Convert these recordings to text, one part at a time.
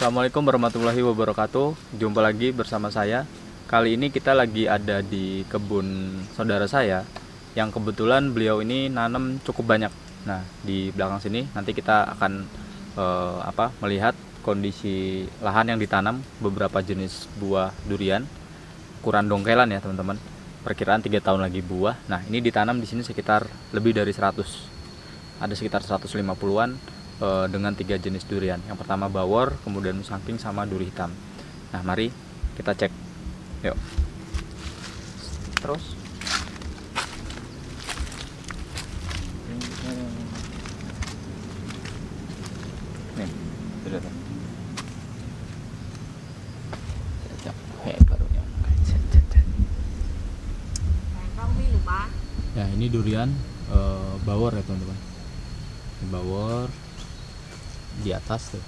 Assalamualaikum warahmatullahi wabarakatuh. Jumpa lagi bersama saya. Kali ini kita lagi ada di kebun saudara saya yang kebetulan beliau ini nanam cukup banyak. Nah, di belakang sini nanti kita akan melihat kondisi lahan yang ditanam beberapa jenis buah durian. Ukuran dongkelan ya, teman-teman. Perkiraan 3 tahun lagi buah. Nah, ini ditanam di sini sekitar lebih dari 100. Ada sekitar 150-an dengan 3 jenis durian. Yang pertama bawor, kemudian musangking sama duri hitam. Nah, mari kita cek. Yuk. Terus nih, sudah tuh. Barunya. Ya, ini durian bawor ya, teman-teman. Ini bawor di atas tuh.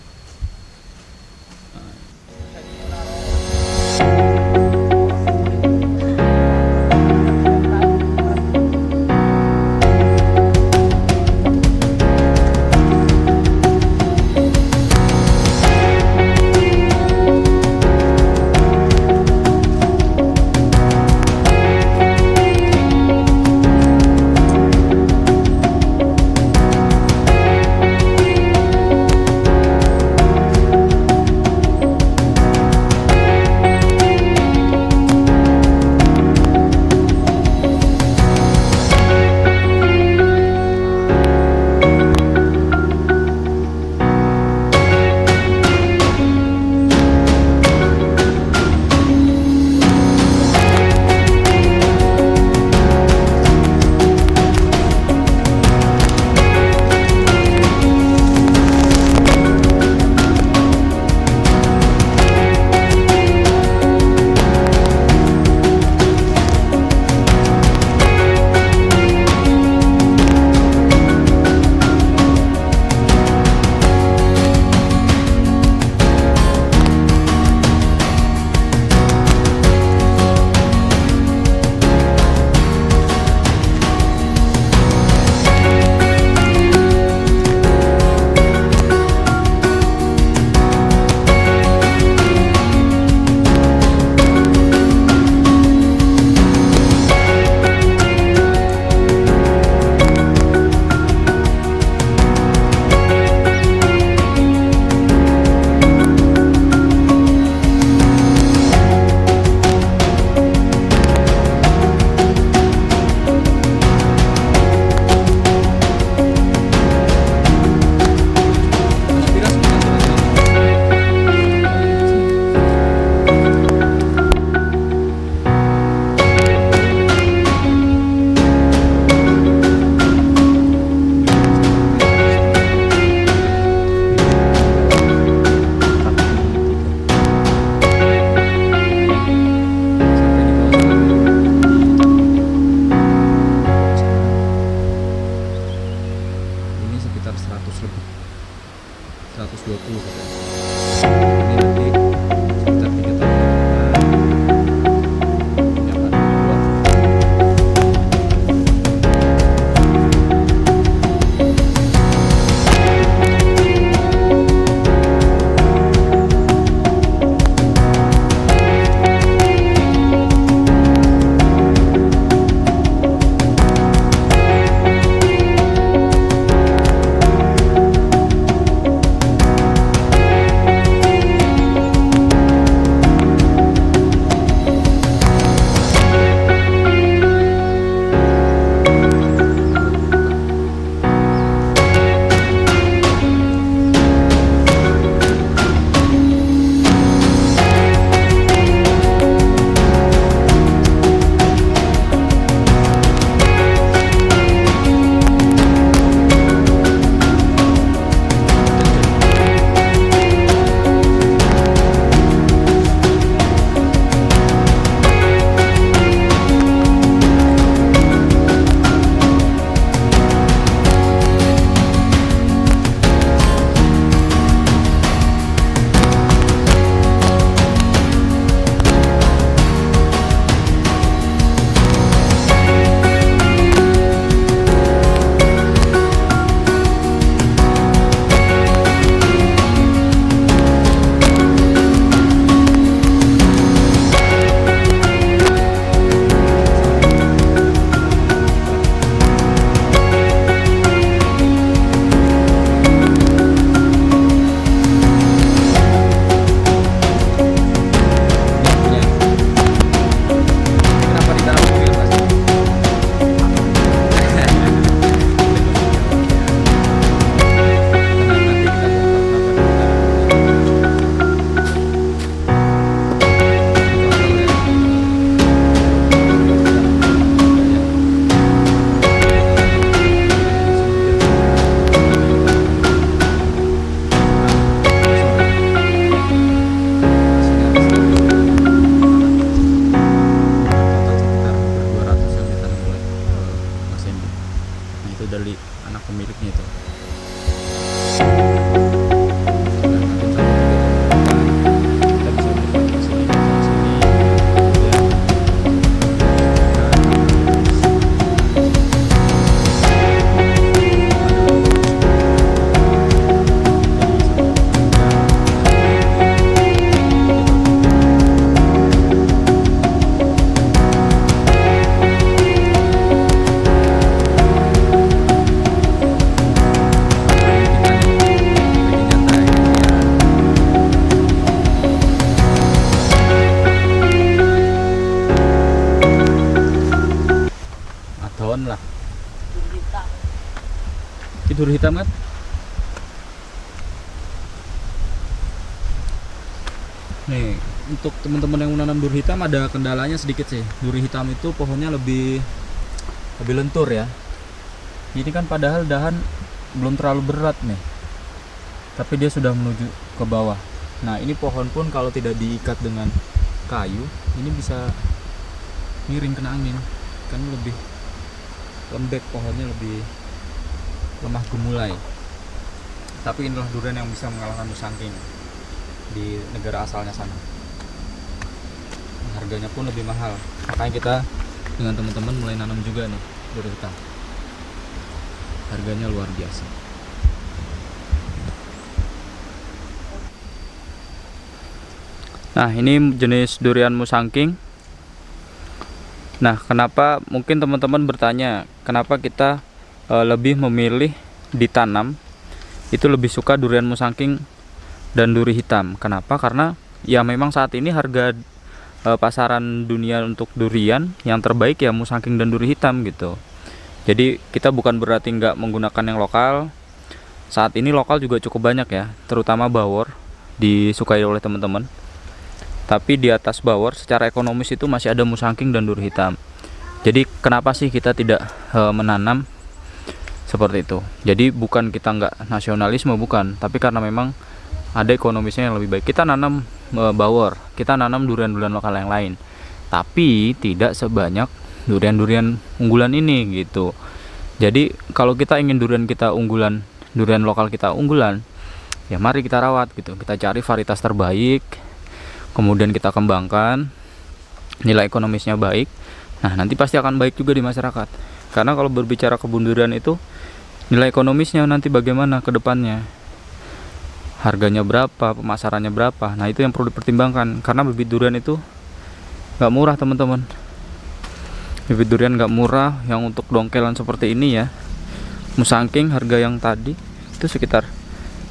Ini sekitar 100 lebih, 120 katanya. Ini nanti sekitar 3 tahun punya panen buah. duri hitam kan? Nih, untuk teman-teman yang menanam duri hitam ada kendalanya sedikit sih. Duri hitam itu pohonnya lebih lentur ya. Ini kan padahal dahan belum terlalu berat nih, tapi dia sudah menuju ke bawah. Nah, ini pohon pun kalau tidak diikat dengan kayu, ini bisa miring kena angin. Kan lebih lembek, pohonnya lebih lemah gemulai. Tapi inilah durian yang bisa mengalahkan musangking di negara asalnya sana. Harganya pun lebih mahal, makanya kita dengan teman-teman mulai nanam juga nih duri hitam. Harganya luar biasa. Nah, ini jenis durian musangking. Nah, kenapa mungkin teman-teman bertanya, kenapa kita lebih memilih ditanam itu lebih suka durian musangking dan duri hitam. Kenapa? Karena ya memang saat ini harga pasaran dunia untuk durian yang terbaik ya musangking dan duri hitam gitu. Jadi kita bukan berarti nggak menggunakan yang lokal. Saat ini lokal juga cukup banyak ya, terutama bawor disukai oleh teman-teman. Tapi di atas bawor secara ekonomis itu masih ada musangking dan duri hitam. Jadi kenapa sih kita tidak menanam seperti itu? Jadi bukan kita nggak nasionalisme, bukan, tapi karena memang ada ekonomisnya yang lebih baik. Kita nanam bawor, kita nanam durian-durian lokal yang lain, tapi tidak sebanyak durian-durian unggulan ini gitu. Jadi kalau kita ingin durian kita unggulan, durian lokal kita unggulan, ya mari kita rawat gitu. Kita cari varietas terbaik, kemudian kita kembangkan, nilai ekonomisnya baik. Nah, nanti pasti akan baik juga di masyarakat. Karena kalau berbicara kebun durian itu nilai ekonomisnya nanti bagaimana ke depannya, harganya berapa, pemasarannya berapa. Nah, itu yang perlu dipertimbangkan, karena bibit durian itu nggak murah teman-teman. Bibit durian nggak murah, yang untuk dongkelan seperti ini ya, musangking harga yang tadi itu sekitar,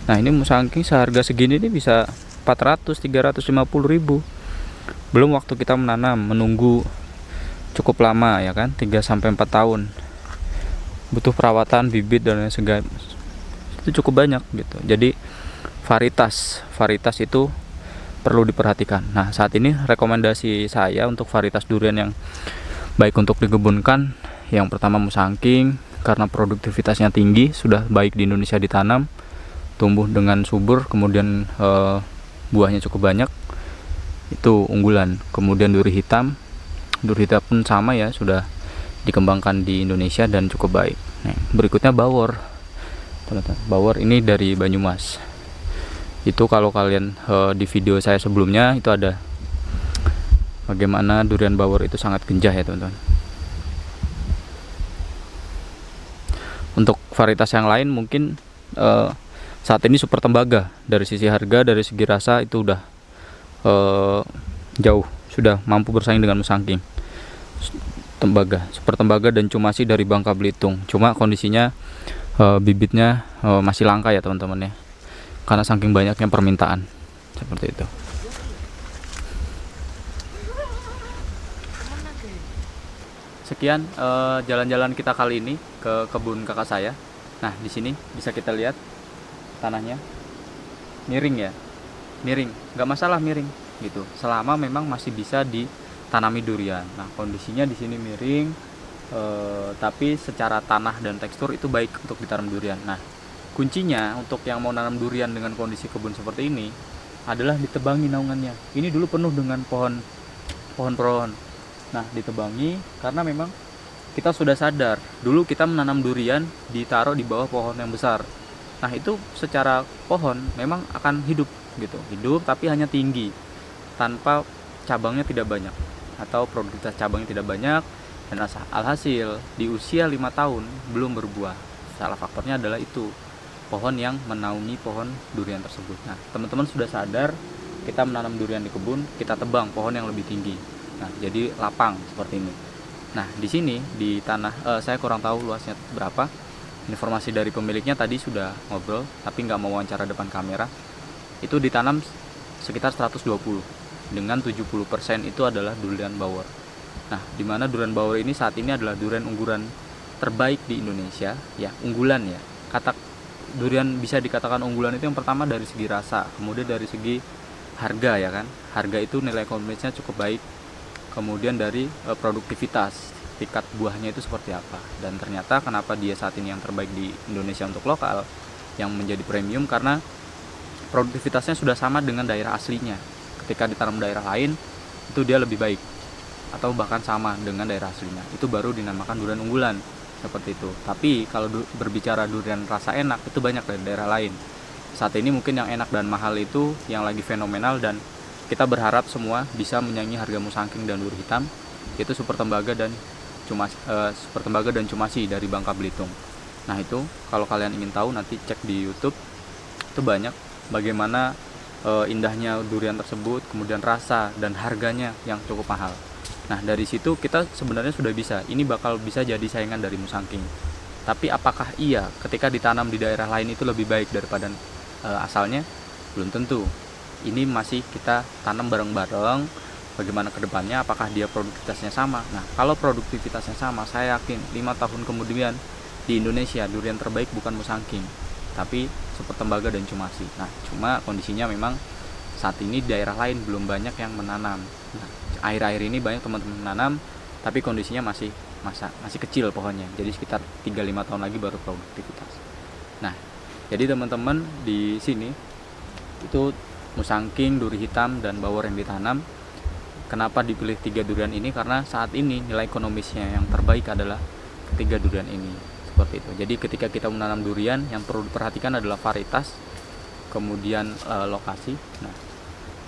nah ini musangking seharga segini ini bisa 400-350 ribu. Belum waktu kita menanam, menunggu cukup lama ya kan, 3-4 tahun, butuh perawatan bibit dan segala itu cukup banyak gitu. Jadi varietas itu perlu diperhatikan. Nah, saat ini rekomendasi saya untuk varietas durian yang baik untuk dikebunkan, yang pertama musangking, karena produktivitasnya tinggi, sudah baik di Indonesia ditanam, tumbuh dengan subur, kemudian buahnya cukup banyak, itu unggulan. Kemudian duri hitam pun sama ya, sudah dikembangkan di Indonesia dan cukup baik. Nah, berikutnya bawor teman-teman. Bawor ini dari Banyumas. Itu kalau kalian di video saya sebelumnya itu ada bagaimana durian bawor itu sangat genjah ya teman-teman. Untuk varietas yang lain mungkin saat ini super tembaga, dari sisi harga, dari segi rasa itu udah jauh, sudah mampu bersaing dengan musangking. Tembaga, super tembaga dan cumasi dari Bangka Belitung. Cuma kondisinya bibitnya masih langka ya teman-teman ya, karena saking banyaknya permintaan seperti itu. Sekian jalan-jalan kita kali ini ke kebun kakak saya. Nah, di sini bisa kita lihat tanahnya miring ya, miring, nggak masalah miring gitu, selama memang masih bisa ditanami durian. Nah, kondisinya di sini miring, tapi secara tanah dan tekstur itu baik untuk ditanam durian. Nah, kuncinya untuk yang mau nanam durian dengan kondisi kebun seperti ini adalah ditebangi naungannya. Ini dulu penuh dengan pohon-pohon. Nah, ditebangi karena memang kita sudah sadar dulu kita menanam durian ditaruh di bawah pohon yang besar. Nah, itu secara pohon memang akan hidup gitu, hidup tapi hanya tinggi tanpa cabangnya tidak banyak atau produktivitas cabangnya tidak banyak, dan alhasil di usia 5 tahun belum berbuah. Salah faktornya adalah itu, pohon yang menaungi pohon durian tersebut. Nah, teman-teman sudah sadar kita menanam durian di kebun, kita tebang pohon yang lebih tinggi. Nah, jadi lapang seperti ini. Nah, di sini di tanah saya kurang tahu luasnya berapa. Informasi dari pemiliknya tadi sudah ngobrol, tapi nggak mau wawancara depan kamera. Itu ditanam sekitar 120, dengan 70% itu adalah durian bawor. Nah, di mana durian bawor ini saat ini adalah durian unggulan terbaik di Indonesia, ya unggulan ya. durian bisa dikatakan unggulan itu yang pertama dari segi rasa, kemudian dari segi harga ya kan. Harga itu nilai ekonomisnya cukup baik. Kemudian dari produktivitas, tingkat buahnya itu seperti apa. Dan ternyata kenapa dia saat ini yang terbaik di Indonesia untuk lokal, yang menjadi premium karena produktivitasnya sudah sama dengan daerah aslinya. Ketika ditanam daerah lain, itu dia lebih baik atau bahkan sama dengan daerah aslinya. Itu baru dinamakan durian unggulan seperti itu. Tapi kalau berbicara durian rasa enak, itu banyak dari daerah lain. Saat ini mungkin yang enak dan mahal itu yang lagi fenomenal, dan kita berharap semua bisa menyaingi harga musangking dan duri hitam, yaitu Super Tembaga dan Cumasi dari Bangka Belitung. Nah itu kalau kalian ingin tahu, nanti cek di YouTube, itu banyak bagaimana indahnya durian tersebut, kemudian rasa dan harganya yang cukup mahal. Nah dari situ kita sebenarnya sudah bisa, ini bakal bisa jadi saingan dari musangking. Tapi apakah iya ketika ditanam di daerah lain itu lebih baik daripada asalnya? Belum tentu. Ini masih kita tanam bareng-bareng. Bagaimana kedepannya, apakah dia produktivitasnya sama? Nah kalau produktivitasnya sama, saya yakin 5 tahun kemudian di Indonesia durian terbaik bukan musangking, tapi Super Tembaga dan Cumasi. Nah cuma kondisinya memang saat ini daerah lain belum banyak yang menanam. Nah, akhir-akhir ini banyak teman-teman menanam, tapi kondisinya masih kecil pohonnya, jadi sekitar 3-5 tahun lagi baru produktivitas. Nah jadi teman-teman di sini itu musangking, duri hitam, dan bawor yang ditanam. Kenapa dipilih 3 durian ini? Karena saat ini nilai ekonomisnya yang terbaik adalah ketiga durian ini, seperti itu. Jadi ketika kita menanam durian, yang perlu diperhatikan adalah varietas, kemudian lokasi. Nah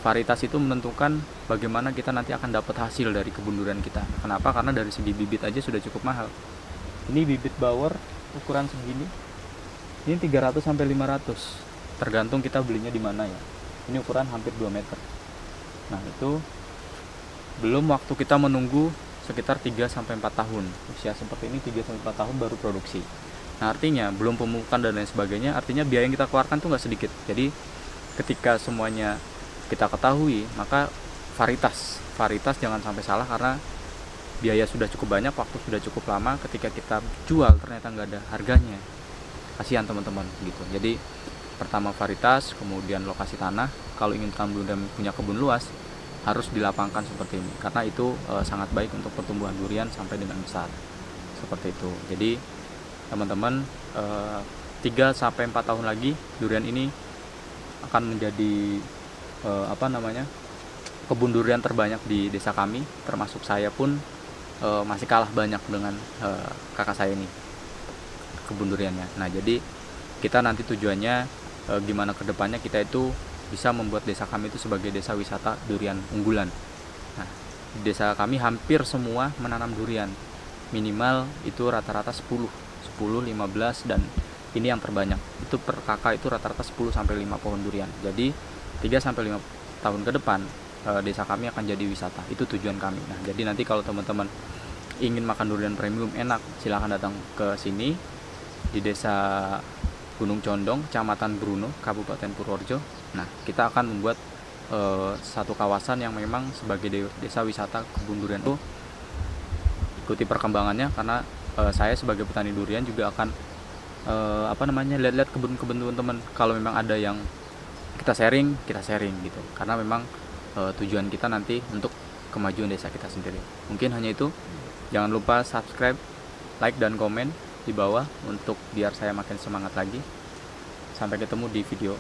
varietas itu menentukan bagaimana kita nanti akan dapat hasil dari kebun durian kita. Kenapa? Karena dari segi bibit aja sudah cukup mahal. Ini bibit bawor ukuran segini, ini 300 sampai 500, tergantung kita belinya di mana ya. Ini ukuran hampir 2 meter. Nah itu belum waktu kita menunggu sekitar 3 sampai 4 tahun. Usia seperti ini 3 sampai 4 tahun baru produksi. Nah artinya belum pemupukan dan lain sebagainya, artinya biaya yang kita keluarkan tuh nggak sedikit. Jadi ketika semuanya kita ketahui, maka varietas jangan sampai salah, karena biaya sudah cukup banyak, waktu sudah cukup lama. Ketika kita jual ternyata nggak ada harganya, kasihan teman-teman gitu. Jadi pertama varietas, kemudian lokasi tanah. Kalau ingin tanam dan punya kebun luas, harus dilapangkan seperti ini, karena itu sangat baik untuk pertumbuhan durian sampai dengan besar seperti itu. Jadi teman-teman 3 sampai 4 tahun lagi durian ini akan menjadi kebun durian terbanyak di desa kami, termasuk saya pun masih kalah banyak dengan kakak saya ini kebun duriannya. Nah jadi kita nanti tujuannya gimana kedepannya kita itu bisa membuat desa kami itu sebagai desa wisata durian unggulan. Nah di desa kami hampir semua menanam durian, minimal itu rata-rata 10, 15, dan ini yang terbanyak itu per kakak itu rata-rata 10 sampai 5 pohon durian. Jadi 3 sampai 5 tahun ke depan desa kami akan jadi wisata. Itu tujuan kami. Nah jadi nanti kalau teman-teman ingin makan durian premium enak, silahkan datang ke sini di desa Gunung Condong, Kecamatan Bruno, Kabupaten Purworejo. Nah kita akan membuat satu kawasan yang memang sebagai desa wisata kebun durian. Itu ikuti perkembangannya, karena saya sebagai petani durian juga akan lihat-lihat kebun-kebun teman-teman. Kalau memang ada yang kita sharing gitu, karena memang tujuan kita nanti untuk kemajuan desa kita sendiri. Mungkin hanya itu. Jangan lupa subscribe, like, dan komen di bawah untuk biar saya makin semangat lagi. Sampai ketemu di video